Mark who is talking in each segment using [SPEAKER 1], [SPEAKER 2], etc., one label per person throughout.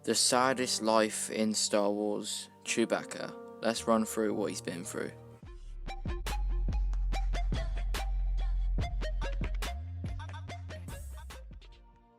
[SPEAKER 1] The saddest life in Star Wars, Chewbacca. Let's run through what he's been through.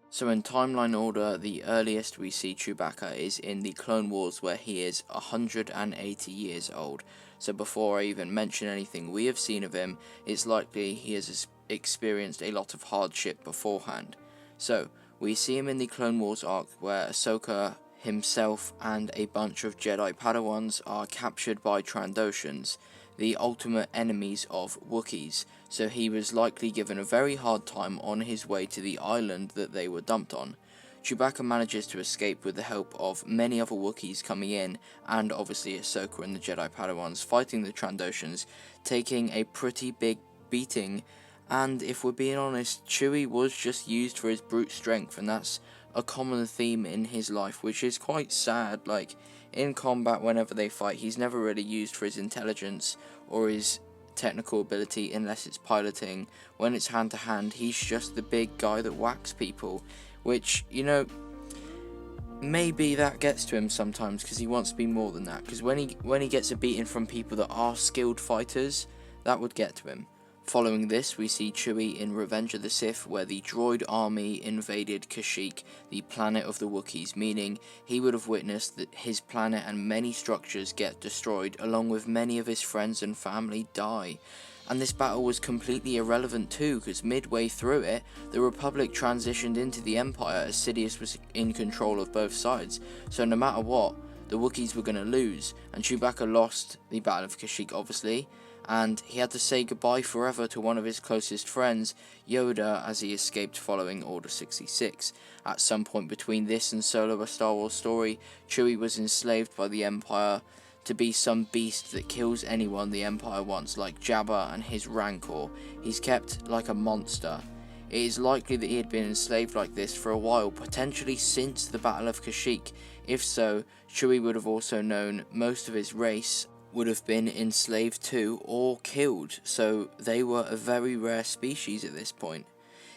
[SPEAKER 1] So in timeline order, the earliest we see Chewbacca is in the Clone Wars, where he is 180 years old. So before I even mention anything we have seen of him, it's likely he has experienced a lot of hardship beforehand. So we see him in the Clone Wars arc, where Ahsoka himself and a bunch of Jedi Padawans are captured by Trandoshans, the ultimate enemies of Wookiees, so he was likely given a very hard time on his way to the island that they were dumped on. Chewbacca manages to escape with the help of many other Wookiees coming in, and obviously Ahsoka and the Jedi Padawans fighting the Trandoshans, taking a pretty big beating. And if we're being honest, Chewie was just used for his brute strength, and that's a common theme in his life, which is quite sad. Like, in combat, whenever they fight, he's never really used for his intelligence or his technical ability unless it's piloting. When it's hand to hand, he's just the big guy that whacks people, which, you know, maybe that gets to him sometimes because he wants to be more than that, because when he gets a beating from people that are skilled fighters, that would get to him. Following this, we see Chewie in Revenge of the Sith, where the droid army invaded Kashyyyk, the planet of the Wookiees, meaning he would have witnessed that his planet and many structures get destroyed, along with many of his friends and family die. And this battle was completely irrelevant too, because midway through it, the Republic transitioned into the Empire as Sidious was in control of both sides, so no matter what, the Wookiees were going to lose, and Chewbacca lost the Battle of Kashyyyk obviously, and he had to say goodbye forever to one of his closest friends, Yoda, as he escaped following Order 66. At some point between this and Solo: A Star Wars Story, Chewie was enslaved by the Empire to be some beast that kills anyone the Empire wants, like Jabba and his Rancor. He's kept like a monster. It is likely that he had been enslaved like this for a while, potentially since the Battle of Kashyyyk. If so, Chewie would have also known most of his race would have been enslaved too, or killed, so they were a very rare species at this point.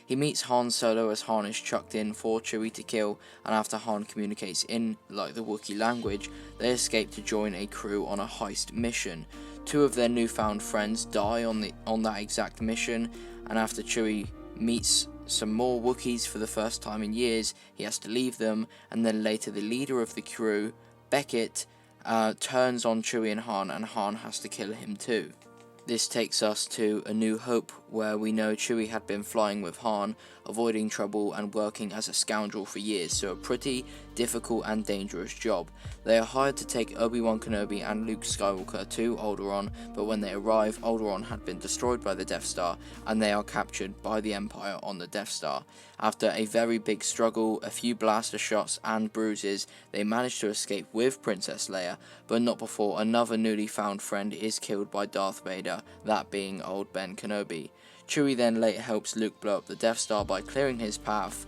[SPEAKER 1] He meets Han Solo as Han is chucked in for Chewie to kill, and after Han communicates in, like, the Wookiee language, they escape to join a crew on a heist mission. Two of their newfound friends die on that exact mission, and after Chewie meets some more Wookiees for the first time in years, he has to leave them, and then later the leader of the crew, Beckett, turns on Chewie and Han has to kill him too. This takes us to A New Hope, where we know Chewie had been flying with Han, avoiding trouble and working as a scoundrel for years, so a pretty difficult and dangerous job. They are hired to take Obi-Wan Kenobi and Luke Skywalker to Alderaan, but when they arrive, Alderaan had been destroyed by the Death Star, and they are captured by the Empire on the Death Star. After a very big struggle, a few blaster shots and bruises, they manage to escape with Princess Leia, but not before another newly found friend is killed by Darth Vader, that being old Ben Kenobi. Chewie then later helps Luke blow up the Death Star by clearing his path,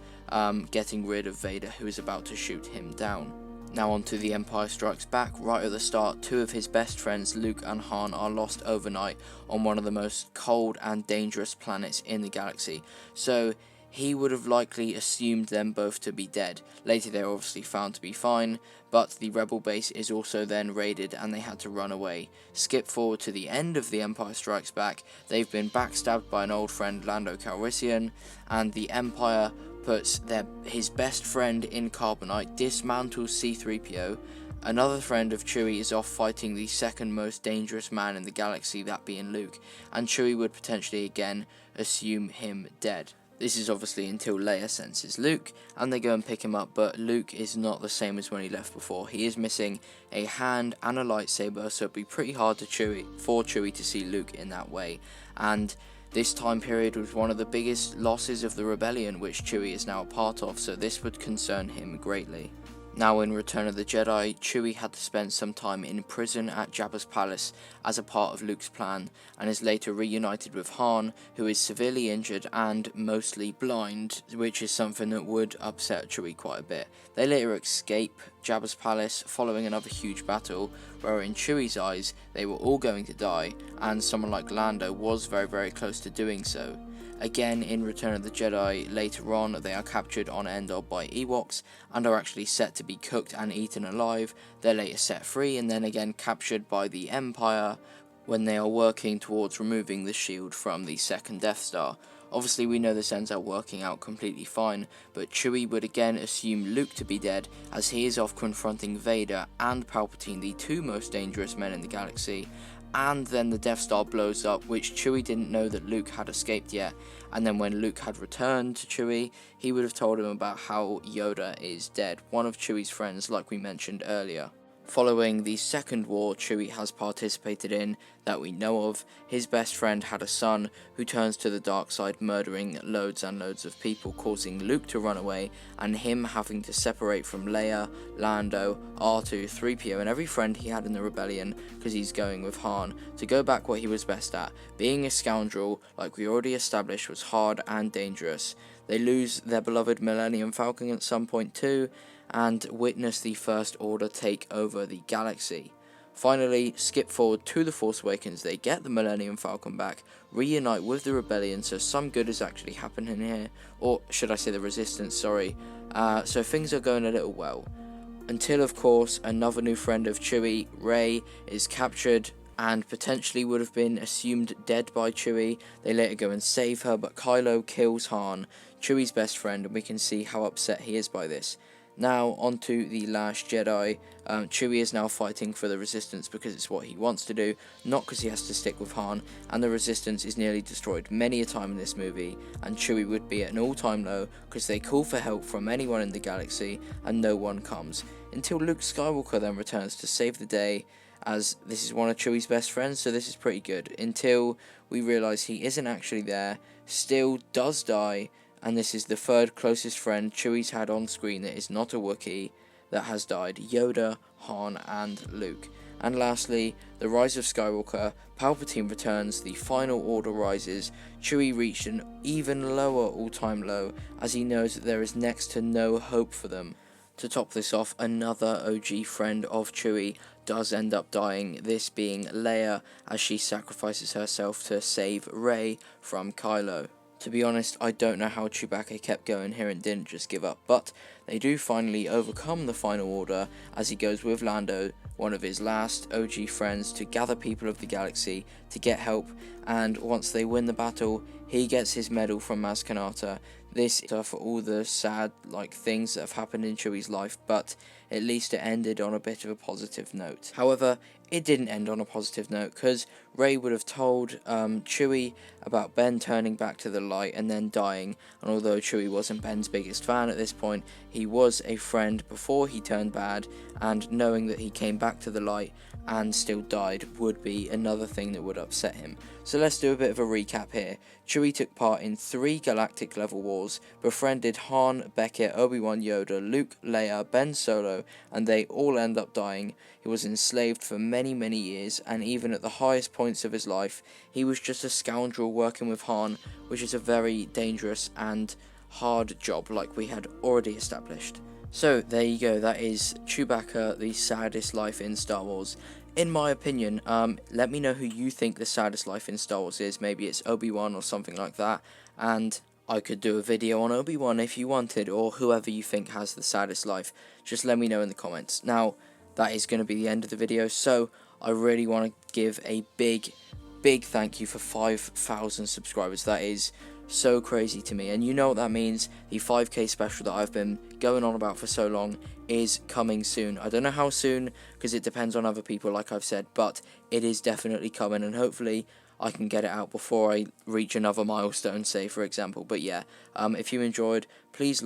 [SPEAKER 1] getting rid of Vader, who is about to shoot him down. Now on to The Empire Strikes Back. Right at the start, two of his best friends, Luke and Han, are lost overnight on one of the most cold and dangerous planets in the galaxy, so he would have likely assumed them both to be dead. Later they are obviously found to be fine, but the rebel base is also then raided and they had to run away. Skip forward to the end of The Empire Strikes Back. They've been backstabbed by an old friend, Lando Calrissian, and the Empire puts his best friend in carbonite, dismantles C-3PO. Another friend of Chewie is off fighting the second most dangerous man in the galaxy, that being Luke, and Chewie would potentially again assume him dead. This is obviously until Leia senses Luke, and they go and pick him up, but Luke is not the same as when he left before. He is missing a hand and a lightsaber, so it'd be pretty hard for Chewie to see Luke in that way. And this time period was one of the biggest losses of the rebellion, which Chewie is now a part of, so this would concern him greatly. Now in Return of the Jedi, Chewie had to spend some time in prison at Jabba's palace as a part of Luke's plan, and is later reunited with Han, who is severely injured and mostly blind, which is something that would upset Chewie quite a bit. They later escape Jabba's palace following another huge battle, where in Chewie's eyes they were all going to die, and someone like Lando was very, very close to doing so. Again, in Return of the Jedi, later on, they are captured on Endor by Ewoks and are actually set to be cooked and eaten alive. They're later set free and then again captured by the Empire when they are working towards removing the shield from the second Death Star. Obviously, we know this ends up working out completely fine, but Chewie would again assume Luke to be dead, as he is off confronting Vader and Palpatine, the two most dangerous men in the galaxy. And then the Death Star blows up, which Chewie didn't know that Luke had escaped yet. And then when Luke had returned to Chewie, he would have told him about how Yoda is dead, one of Chewie's friends, like we mentioned earlier. Following the second war Chewie has participated in that we know of, his best friend had a son who turns to the dark side, murdering loads and loads of people, causing Luke to run away and him having to separate from Leia, Lando, R2, 3PO and every friend he had in the rebellion, because he's going with Han to go back what he was best at. Being a scoundrel, like we already established, was hard and dangerous. They lose their beloved Millennium Falcon at some point too, and witness the First Order take over the galaxy. Finally, skip forward to The Force Awakens, they get the Millennium Falcon back, reunite with the Rebellion, so some good is actually happening here, or should I say the Resistance, sorry. So things are going a little well. Until, of course, another new friend of Chewie, Rey, is captured and potentially would have been assumed dead by Chewie. They later go and save her, but Kylo kills Han, Chewie's best friend, and we can see how upset he is by this. Now, onto The Last Jedi. Chewie is now fighting for the Resistance because it's what he wants to do, not because he has to stick with Han, and the Resistance is nearly destroyed many a time in this movie, and Chewie would be at an all-time low because they call for help from anyone in the galaxy, and no one comes. Until Luke Skywalker then returns to save the day, as this is one of Chewie's best friends, so this is pretty good. Until we realise he isn't actually there, still does die, and this is the third closest friend Chewie's had on screen that is not a Wookiee that has died: Yoda, Han, and Luke. And lastly, the Rise of Skywalker. Palpatine returns, the Final Order rises. Chewie reached an even lower all-time low, as he knows that there is next to no hope for them. To top this off, another OG friend of Chewie does end up dying, this being Leia, as she sacrifices herself to save Rey from Kylo. To be honest, I don't know how Chewbacca kept going here and didn't just give up, but they do finally overcome the Final Order as he goes with Lando, one of his last OG friends, to gather people of the galaxy to get help, and once they win the battle, he gets his medal from Maz Kanata. This is for all the sad things that have happened in Chewie's life, but at least it ended on a bit of a positive note. However, it didn't end on a positive note, because Rey would have told Chewie about Ben turning back to the light and then dying, and although Chewie wasn't Ben's biggest fan at this point, he was a friend before he turned bad, and knowing that he came back to the light and still died would be another thing that would upset him. So let's do a bit of a recap here. Chewie took part in 3 galactic level wars, befriended Han, Beckett, Obi-Wan, Yoda, Luke, Leia, Ben Solo, and they all end up dying. He was enslaved for many years, and even at the highest points of his life, he was just a scoundrel working with Han, which is a very dangerous and hard job, like we had already established. So there you go, that is Chewbacca, the saddest life in Star Wars. In my opinion, let me know who you think the saddest life in Star Wars is. Maybe it's Obi-Wan or something like that, and I could do a video on Obi-Wan if you wanted, or whoever you think has the saddest life. Just let me know in the comments. Now, that is going to be the end of the video, so I really want to give a big thank you for 5,000 subscribers. That is so crazy to me, and you know what that means. The 5k special that I've been going on about for so long is coming soon. I don't know how soon, because it depends on other people, like I've said, but it is definitely coming, and hopefully I can get it out before I reach another milestone, say, for example. But yeah, if you enjoyed, please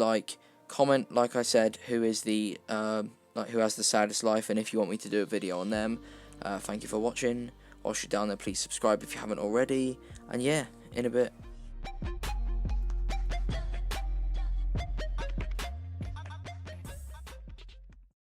[SPEAKER 1] comment, like I said, who is the who has the saddest life, and if you want me to do a video on them. Thank you for watching. Whilst you're down there, please subscribe if you haven't already, and yeah, in a bit.